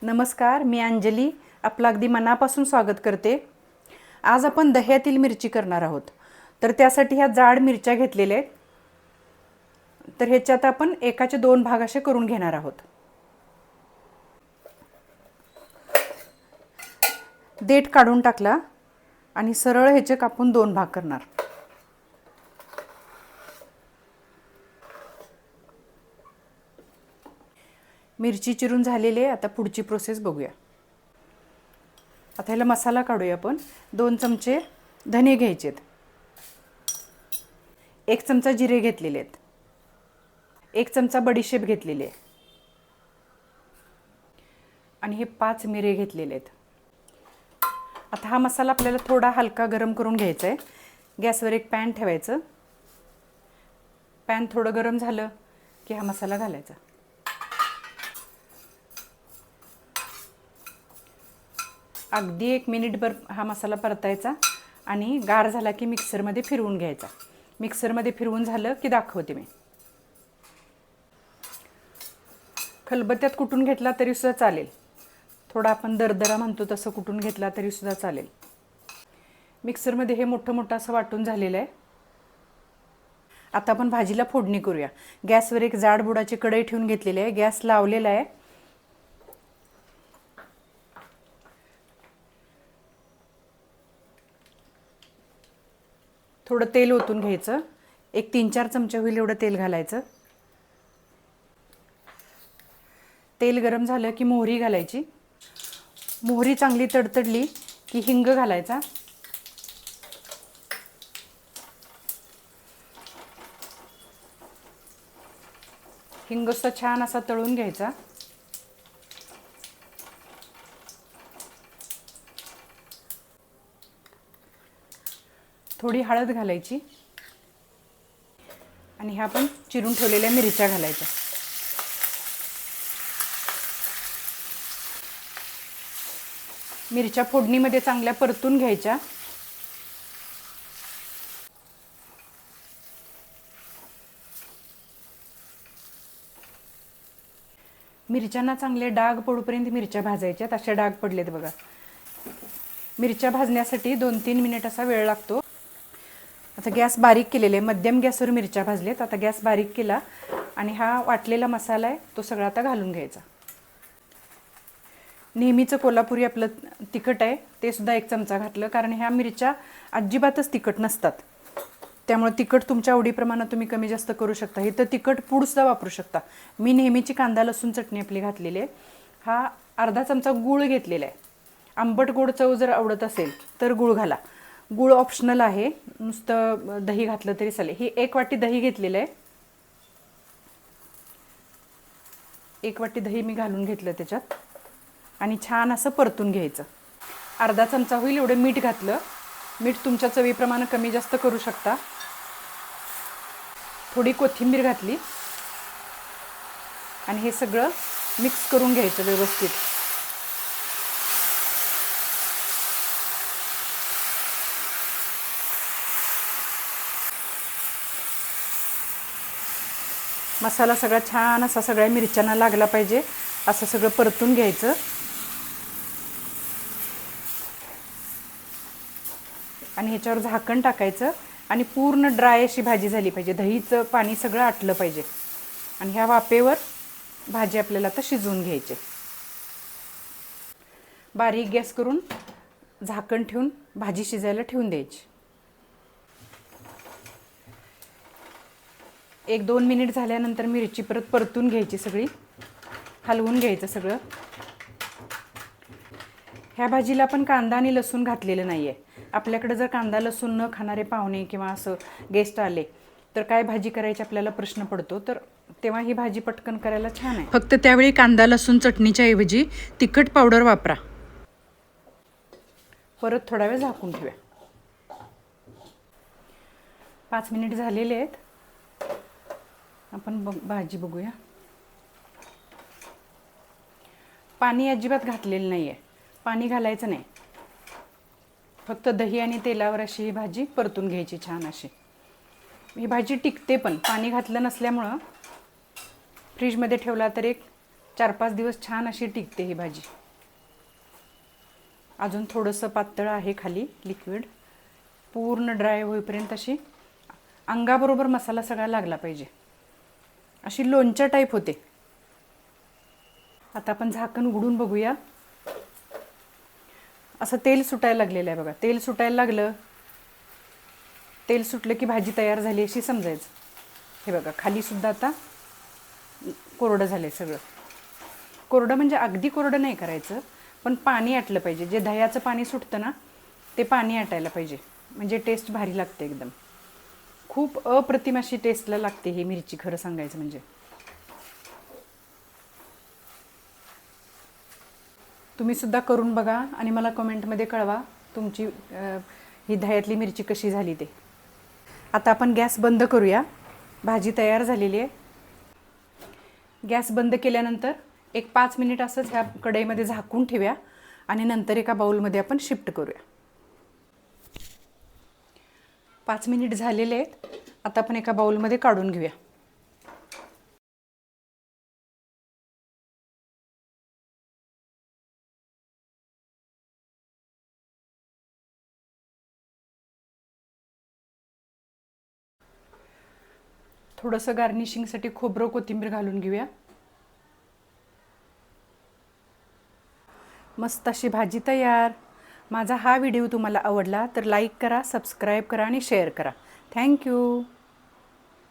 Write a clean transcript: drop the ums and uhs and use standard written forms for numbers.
नमस्कार, मी अंजली आपलं अगदी मनापासून स्वागत करते। आज आपण दह्यातील मिरची करणार आहोत। तर त्यासाठी ह्या जाड मिरच्या घेतलेल्या आहेत। तर ह्याच्यात आपण एकाचे 2 भाग असे करून घेणार आहोत। देठ काढून टाकला आणि सरळ ह्याचे कापून 2 भाग करणार। मिरची चिरून झालेली आहे। आता पुढची प्रोसेस बघूया। आता ह्याला मसाला काढूया आपण। 2 चमचे धने घ्यायचे आहेत, 1 चमचा जिरे घेतलेले आहेत, 1 चमचा बडीशेप घेतलेली आहे आणि हे 5 मिरे घेतलेले आहेत। आता हा मसाला आपल्याला थोडा हलका गरम करून घ्यायचा आहे। गॅसवर एक पॅन ठेवायचं। पॅन थोडं गरम झालं की हा मसाला घालायचा। अगदी 1 मिनिटभर हा मसाला परतायचा आणि गार झाला की मिक्सरमध्ये फिरवून घ्यायचा। मिक्सरमध्ये फिरवून झालं की दाखवते मी। खलबत्त्यात कुटून घेतला तरी सुद्धा चालेल, थोडा आपण दरदरा म्हणतो तसं कुटून घेतला तरी सुद्धा चालेल। मिक्सरमध्ये हे मोठं मोठं असं वाटून झालेलं आहे। आता आपण भाजीला फोडणी करूया। गॅसवर एक जाड बुडाची कढई ठेवून घेतलेली आहे। गॅस लावलेला आहे। थोडं तेल ओतून घ्यायचं। एक 3-4 चमचे होईल एवढं तेल घालायचं। तेल गरम झालं की मोहरी घालायची। मोहरी चांगली तडतडली की हिंग घालायचा। हिंग छान असा तळून घ्यायचा। थोडी हळद घालायची आणि ह्या आपण चिरून ठेवलेल्या मिरच्या घालायच्या। मिरच्या फोडणीमध्ये चांगल्या परतून घ्यायच्या। मिरच्यांना चांगले डाग पडूपर्यंत मिरच्या भाजायच्यात। असे डाग पडलेत बघा। मिरच्या भाजण्यासाठी 2-3 मिनिट असा वेळ लागतो। आता गॅस बारीक केलेले, मध्यम गॅसवर मिरच्या भाजलेत। आता गॅस बारीक केला आणि हा वाटलेला मसाला आहे तो सगळा आता घालून घ्यायचा। नेहमीचं कोल्हापुरी आपलं तिखट आहे ते सुद्धा 1 चमचा घातलं, कारण ह्या मिरच्या अजिबातच तिखट नसतात। त्यामुळे तिखट तुमच्या आवडीप्रमाणे तुम्ही कमी जास्त करू शकता। इथं तिखट पूड सुद्धा वापरू शकता। मी नेहमीची कांदा लसूण चटणी आपली घातलेली आहे। हा अर्धा चमचा गूळ घेतलेला आहे। आंबट गोड चव जर आवडत असेल तर गूळ घाला। गूळ ऑप्शनल आहे, नुसतं दही घातलं तरी चालेल। ही 1 वाटी दही घेतलेलं आहे। 1 वाटी दही मी घालून घेतलं त्याच्यात आणि छान असं परतून घ्यायचं। अर्धा चमचा होईल एवढं मीठ घातलं। मीठ तुमच्या चवीप्रमाणे कमी जास्त करू शकता। थोडी कोथिंबीर घातली आणि हे सगळं मिक्स करून घ्यायचं व्यवस्थित। मसाला सगळा छान असा सगळ्या मिरच्यांना लागला पाहिजे असं सगळं परतून घ्यायचं आणि ह्याच्यावर झाकण टाकायचं आणि पूर्ण ड्राय अशी भाजी झाली पाहिजे। दहीचं पाणी सगळं आटलं पाहिजे आणि ह्या वाफेवर भाजी आपल्याला आता शिजवून घ्यायची। बारीक गॅस करून झाकण ठेवून भाजी शिजायला ठेवून द्यायची। 1-2 मिनिट झाल्यानंतर मिरची परत परतून घ्यायची, सगळी हलवून घ्यायचं सगळं। ह्या भाजीला आपण कांदा आणि लसूण घातलेलं नाही आहे। आपल्याकडे जर कांदा लसूण न खाणारे पाहुणे किंवा असं गेस्ट आले तर काय भाजी करायची आपल्याला प्रश्न पडतो, तर तेव्हा ही भाजी पटकन करायला छान आहे। फक्त त्यावेळी कांदा लसूण चटणीच्या ऐवजी तिखट पावडर वापरा। परत थोडा वेळ झाकून ठेवा। 5 मिनिट झालेले आहेत। आपण भाजी बघूया। पाणी अजिबात घातलेलं नाही आहे, पाणी घालायचं नाही। फक्त दही आणि तेलावर अशी ही भाजी परतून घ्यायची छान अशी। ही भाजी टिकते पण पाणी घातलं नसल्यामुळं फ्रीजमध्ये ठेवला तर एक 4-5 दिवस छान अशी टिकते ही भाजी. अजून थोडंसं पातळ आहे खाली लिक्विड, पूर्ण ड्राय होईपर्यंत अशी अंगाबरोबर मसाला सगळा लागला पाहिजे, अशी लोणच्या टाईप होते. आता आपण झाकण उघडून बघूया. असं तेल सुटायला लागलेलं आहे बघा. तेल सुटायला लागलं, तेल सुटलं की भाजी तयार झाली अशी समजायचं. हे बघा खाली सुद्धा आता कोरडं झालंय सगळं. कोरडं म्हणजे अगदी कोरडं नाही करायचं, पण पाणी आटलं पाहिजे. जे दह्याचं पाणी सुटतं ना, ते पाणी आटायला पाहिजे, म्हणजे टेस्ट भारी लागते एकदम. खूप अप्रतिम अशी टेस्टला लागते ही मिरची, खरं सांगायचं म्हणजे. तुम्ही सुद्धा करून बघा आणि मला कमेंटमध्ये कळवा तुमची ही दह्यातली मिरची कशी झाली ते. आता आपण गॅस बंद करूया. भाजी तयार झालेली आहे. गॅस बंद केल्यानंतर एक 5 मिनिट असंच ह्या कढईमध्ये झाकून ठेवूया आणि नंतर एका बाउलमध्ये आपण शिफ्ट करूया. 5 मिनिट झालेले आहेत. आता आपण एका बाउलमध्ये काढून घेऊया. थोडंसं गार्निशिंगसाठी खोबरं कोथिंबीर घालून घेऊया. मस्त अशी भाजी तयार. माझा हा व्हिडिओ तुम्हाला आवडला तर लाईक करा, सबस्क्राईब करा आणि शेअर करा. थँक्यू.